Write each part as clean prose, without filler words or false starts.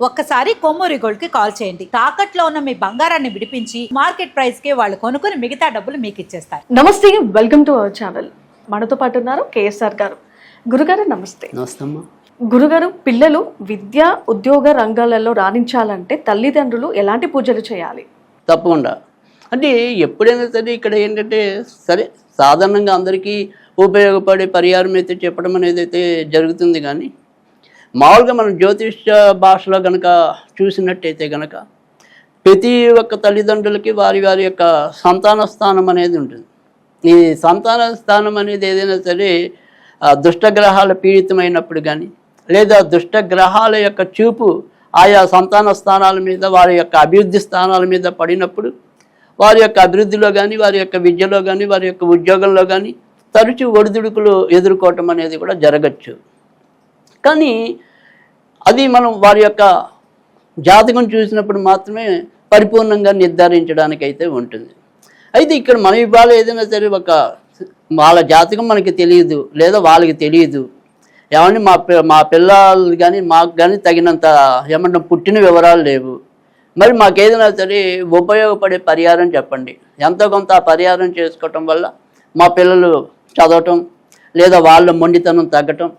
ఒక్కసారి కొమ్మూరి గోల్డ్ కి కాల్ చేయండి. తాకట్లో ఉన్న మీ బంగారాన్ని విడిపించి మార్కెట్ ప్రైస్ కి వాళ్ళు కొనుక్కుని మిగతా డబ్బులు మీకు ఇచ్చేస్తారు. నమస్తే, వెల్కమ్ టు అవర్ ఛానల్. మనతో పాటు ఉన్నారు కేఎస్ఆర్ గారు. గురుగారు నమస్తే. నమస్తే అమ్మా. గురుగారు, పిల్లలు విద్యా ఉద్యోగ రంగాలలో రాణించాలంటే తల్లిదండ్రులు ఎలాంటి పూజలు చేయాలి? తప్పకుండా. అంటే ఎప్పుడైనా సరే ఇక్కడ ఏంటంటే సరే సాధారణంగా అందరికీ ఉపయోగపడే పరిహారం అయితే చెప్పడం అనేది అయితే జరుగుతుంది. కానీ మామూలుగా మనం జ్యోతిష్య భాషలో కనుక చూసినట్టయితే కనుక ప్రతి ఒక్క తల్లిదండ్రులకి వారి వారి యొక్క సంతాన స్థానం అనేది ఉంటుంది. ఈ సంతాన స్థానం అనేది ఏదైనా సరే దుష్టగ్రహాల పీడితమైనప్పుడు కానీ లేదా దుష్టగ్రహాల యొక్క చూపు ఆయా సంతాన స్థానాల మీద వారి యొక్క అభివృద్ధి స్థానాల మీద పడినప్పుడు వారి యొక్క అభివృద్ధిలో కానీ వారి యొక్క విద్యలో కానీ వారి యొక్క ఉద్యోగంలో కానీ తరచూ ఒడిదుడుకులు ఎదుర్కోవటం అనేది కూడా జరగచ్చు. కానీ అది మనం వారి యొక్క జాతకం చూసినప్పుడు మాత్రమే పరిపూర్ణంగా నిర్ధారించడానికి అయితే ఉంటుంది. అయితే ఇక్కడ మనం ఇవాళ ఏదైనా సరే వాళ్ళ జాతకం మనకి తెలియదు లేదా వాళ్ళకి తెలియదు, ఏమంటే మా పిల్లలు కానీ మాకు కానీ తగినంత ఏమంటాం పుట్టిన వివరాలు లేవు, మరి మాకేదైనా సరే ఉపయోగపడే పరిహారం చెప్పండి. ఎంతో కొంత ఆ పరిహారం చేసుకోవటం వల్ల మా పిల్లలు చదవటం లేదా వాళ్ళ మొండితనం తగ్గటం,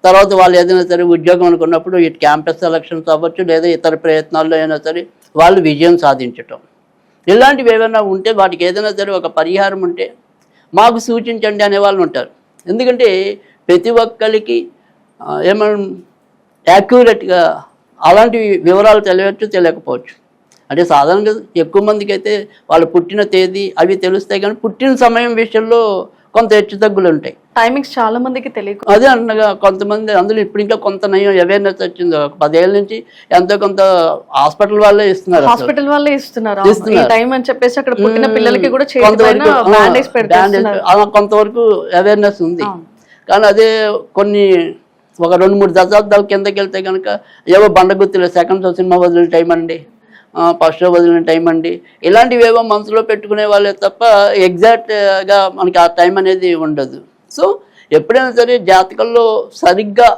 తర్వాత వాళ్ళు ఏదైనా సరే ఉద్యోగం అనుకున్నప్పుడు ఇటు క్యాంపస్ సెలక్షన్స్ అవ్వచ్చు లేదా ఇతర ప్రయత్నాల్లో అయినా సరే వాళ్ళు విజయం సాధించటం, ఇలాంటివి ఏమైనా ఉంటే వాటికి ఏదైనా సరే ఒక పరిహారం ఉంటే మాకు సూచించండి అనే వాళ్ళు ఉంటారు. ఎందుకంటే ప్రతి ఒక్కరికి ఏమన్నా యాక్యురేట్గా అలాంటి వివరాలు తెలియచ్చు తెలియకపోవచ్చు. అంటే సాధారణంగా ఎక్కువ మందికి అయితే వాళ్ళు పుట్టిన తేదీ అవి తెలుస్తాయి, కానీ పుట్టిన సమయం విషయంలో కొంత హెచ్చు తగ్గులు ఉంటాయి. టైమింగ్స్ చాలా మందికి తెలియదు. అదే అనగా కొంతమంది అందులో ఇప్పుడు ఇంకా కొంత నయం అవేర్నెస్ వచ్చింది. 10 ఏళ్ళ నుంచి ఎంతో కొంత హాస్పిటల్ వాళ్ళే ఇస్తున్నారు. టైం అని చెప్పేసి అక్కడ పుట్టిన పిల్లలకి కూడా కొంతవరకు అవేర్నెస్ ఉంది. కానీ అదే కొన్ని ఒక 2-3 దశాబ్దాల కిందకి వెళ్తే కనుక ఏవో బండగుర్తులు సెకండ్ షో సినిమా వదిలిన టైం అండి, ఫస్ట్ షో వదిలిన టైం అండి, ఇలాంటివి ఏవో మనసులో పెట్టుకునే వాళ్ళే తప్ప ఎగ్జాక్ట్గా మనకి ఆ టైం అనేది ఉండదు. సో ఎప్పుడైనా సరే జాతకంలో సరిగ్గా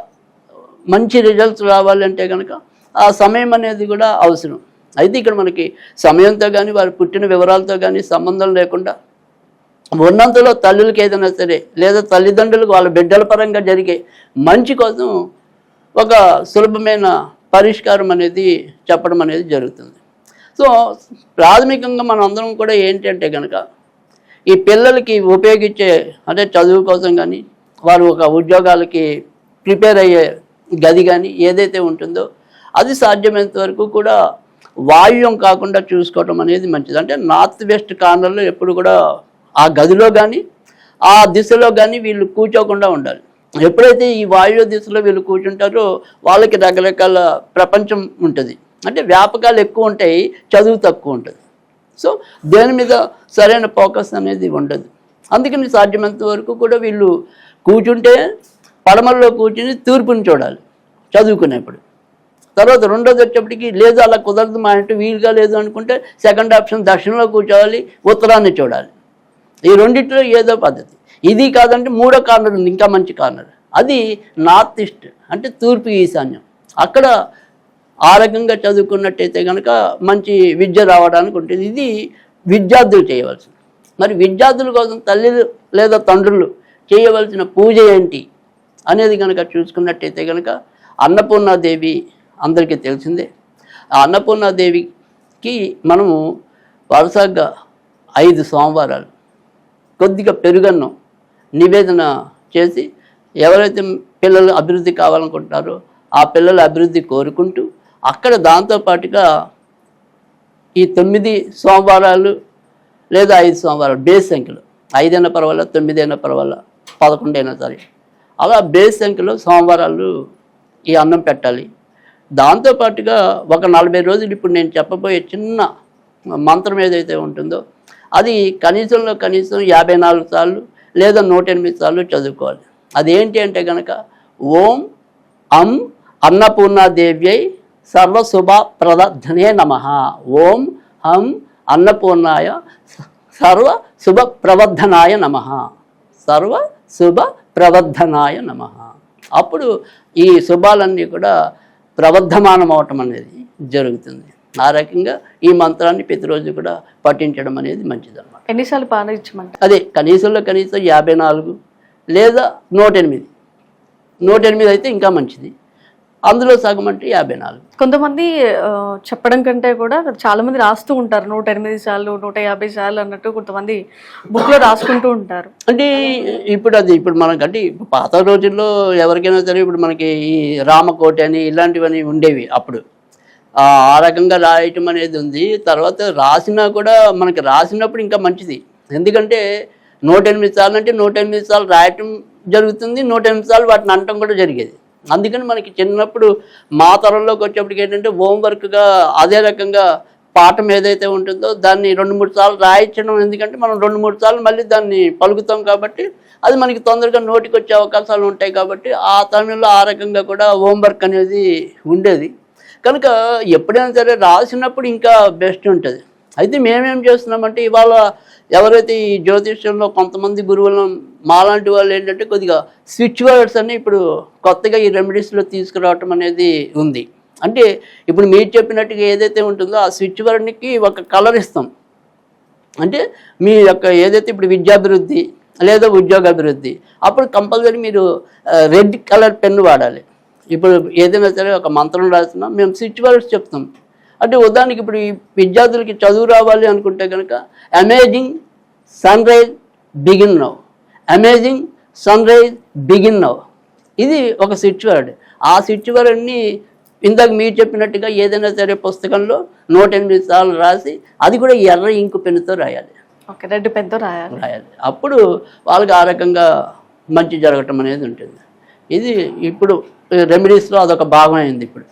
మంచి రిజల్ట్స్ రావాలంటే కనుక ఆ సమయం అనేది కూడా అవసరం. అయితే ఇక్కడ మనకి సమయంతో కానీ వారి పుట్టిన వివరాలతో కానీ సంబంధం లేకుండా ఉన్నంతలో తల్లులకి ఏదైనా సరే లేదా తల్లిదండ్రులకు వాళ్ళ బిడ్డల పరంగా జరిగే మంచి కోసం ఒక సులభమైన పరిష్కారం అనేది చెప్పడం అనేది జరుగుతుంది. సో ప్రాథమికంగా మనం అందరం కూడా ఏంటంటే కనుక ఈ పిల్లలకి ఉపయోగించే అంటే చదువు కోసం కానీ వారు ఒక ఉద్యోగాలకి ప్రిపేర్ అయ్యే గది కానీ ఏదైతే ఉంటుందో అది సాధ్యమైనంత వరకు కూడా వాయువ్యం కాకుండా చూసుకోవటం అనేది మంచిది. అంటే నార్త్ వెస్ట్ కార్నర్లో ఎప్పుడు కూడా ఆ గదిలో కానీ ఆ దిశలో కానీ వీళ్ళు కూర్చోకుండా ఉండాలి. ఎప్పుడైతే ఈ వాయువ్య దిశలో వీళ్ళు కూర్చుంటారో వాళ్ళకి రకరకాల ప్రపంచం ఉంటుంది, అంటే వ్యాపకాలు ఎక్కువ ఉంటాయి, చదువు తక్కువ ఉంటుంది. సో దేని మీద సరైన ఫోకస్ అనేది ఉండదు. అందుకని సాధ్యమైనంత వరకు కూడా వీళ్ళు కూర్చుంటే పడమల్లో కూర్చుని తూర్పుని చూడాలి చదువుకునేప్పుడు. తర్వాత రెండోది వచ్చేప్పటికి లేదు అలా కుదరదు మా ఇంటూ వీలుగా లేదు అనుకుంటే సెకండ్ ఆప్షన్ దక్షిణంలో కూర్చోవాలి, ఉత్తరాన్ని చూడాలి. ఈ రెండిట్లో ఏదో పద్ధతి. ఇది కాదంటే మూడో కార్నర్ ఉంది, ఇంకా మంచి కార్నర్, అది నార్త్ ఈస్ట్ అంటే తూర్పు ఈశాన్యం. అక్కడ ఆ రకంగా చదువుకున్నట్టయితే కనుక మంచి విద్య రావడానికి ఉంటుంది. ఇది విద్యార్థులు చేయవలసింది. మరి విద్యార్థుల కోసం తల్లులు లేదా తండ్రులు చేయవలసిన పూజ ఏంటి అనేది కనుక చూసుకున్నట్టయితే కనుక అన్నపూర్ణాదేవి అందరికీ తెలిసిందే. ఆ అన్నపూర్ణాదేవికి మనము వరుసగా 5 సోమవారాలు కొద్దిగా పెరుగన్నం నివేదన చేసి ఎవరైతే పిల్లలు అభివృద్ధి కావాలనుకుంటారో ఆ పిల్లల అభివృద్ధి కోరుకుంటూ అక్కడ దాంతోపాటుగా ఈ 9 సోమవారాలు లేదా 5 సోమవారాలు బేస్ సంఖ్యలో 5 అయినా పర్వాలేదు, 9 అయినా పర్వాలేదు, 11 అయినా సరే అలా బేస్ సంఖ్యలో సోమవారాలు ఈ అన్నం పెట్టాలి. దాంతోపాటుగా ఒక 40 రోజులు ఇప్పుడు నేను చెప్పబోయే చిన్న మంత్రం ఏదైతే ఉంటుందో అది కనీసంలో కనీసం 54 సార్లు లేదా 108 సార్లు చదువుకోవాలి. అదేంటి అంటే కనుక ఓం అం అన్నపూర్ణాదేవ్యై సర్వశుభప్రదధనే నమః. ఓం హం అన్నపూర్ణాయ సర్వశుభప్రవర్ధనాయ నమః. సర్వశుభప్రవర్ధనాయ నమః. అప్పుడు ఈ శుభాలన్నీ కూడా ప్రవర్ధమానం అవటం అనేది జరుగుతుంది. ఆ రకంగా ఈ మంత్రాన్ని ప్రతిరోజు కూడా పఠించడం అనేది మంచిదన్నమాట. ఎన్నిసార్లు పాటించమంటారు? అదే కనీసంలో కనీసం 54 లేదా 108. 108 అయితే ఇంకా మంచిది. అందులో సగం అంటే 54. కొంతమంది చెప్పడం కంటే కూడా చాలా మంది రాస్తూ ఉంటారు 108 సార్లు 150 సార్లు అన్నట్టు కొంతమంది బుక్ లో రాసుకుంటూ ఉంటారు. అంటే ఇప్పుడు మనకంటే ఇప్పుడు పాత రోజుల్లో ఎవరికైనా సరే ఇప్పుడు మనకి ఈ రామకోటి అని ఇలాంటివన్నీ ఉండేవి అప్పుడు. ఆ రకంగా రాయటం అనేది ఉంది. తర్వాత రాసినా కూడా మనకి రాసినప్పుడు ఇంకా మంచిది. ఎందుకంటే 108 సార్లు అంటే 108 సార్లు రాయటం జరుగుతుంది, 108 సార్లు వాటిని అనటం కూడా జరిగేది. అందుకని మనకి చిన్నప్పుడు మా తరంలోకి వచ్చేప్పటికి ఏంటంటే హోంవర్క్గా అదే రకంగా పాఠం ఏదైతే ఉంటుందో దాన్ని 2-3 సార్లు రాయించడం. ఎందుకంటే మనం 2-3 సార్లు మళ్ళీ దాన్ని పలుకుతాం కాబట్టి అది మనకి తొందరగా నోటికి వచ్చే అవకాశాలు ఉంటాయి. కాబట్టి ఆ సమయంలో ఆ రకంగా కూడా హోంవర్క్ అనేది ఉండేది. కనుక ఎప్పుడైనా సరే రాసినప్పుడు ఇంకా బెస్ట్ ఉంటుంది. అయితే మేమేం చేస్తున్నామంటే ఇవాళ ఎవరైతే ఈ జ్యోతిష్యంలో కొంతమంది గురువులను మాలాంటి వాళ్ళు ఏంటంటే కొద్దిగా స్విచ్ వర్డ్స్ అని ఇప్పుడు కొత్తగా ఈ రెమెడీస్లో తీసుకురావటం అనేది ఉంది. అంటే ఇప్పుడు మీరు చెప్పినట్టుగా ఏదైతే ఉంటుందో ఆ స్విచ్ వర్డ్కి ఒక కలర్ ఇస్తాం. అంటే మీ యొక్క ఏదైతే ఇప్పుడు విద్యాభివృద్ధి లేదా ఉద్యోగాభివృద్ధి అప్పుడు కంపల్సరీ మీరు రెడ్ కలర్ పెన్ను వాడాలి. ఇప్పుడు ఏదైనా సరే ఒక మంత్రం రాసినా మేము స్విచ్ వర్డ్స్ చెప్తాం. అంటే ఉదాహరణకి ఇప్పుడు ఈ విద్యార్థులకి చదువు రావాలి అనుకుంటే కనుక amazing sunrise begin now, amazing sunrise begin now, ఇది ఒక స్విచ్ వర్డ్. ఆ స్విచ్ వర్డ్ని ఇందాక మీరు చెప్పినట్టుగా ఏదైనా సరే పుస్తకంలో 108 సార్లు రాసి అది కూడా ఎర్ర ఇంకు పెన్నుతో రాయాలి. ఓకే, రెడ్ పెన్తో రాయాలి. అప్పుడు వాళ్ళకి ఆ రకంగా మంచి జరగటం అనేది ఉంటుంది. ఇది ఇప్పుడు రెమెడీస్లో అదొక భాగం అయింది ఇప్పుడు.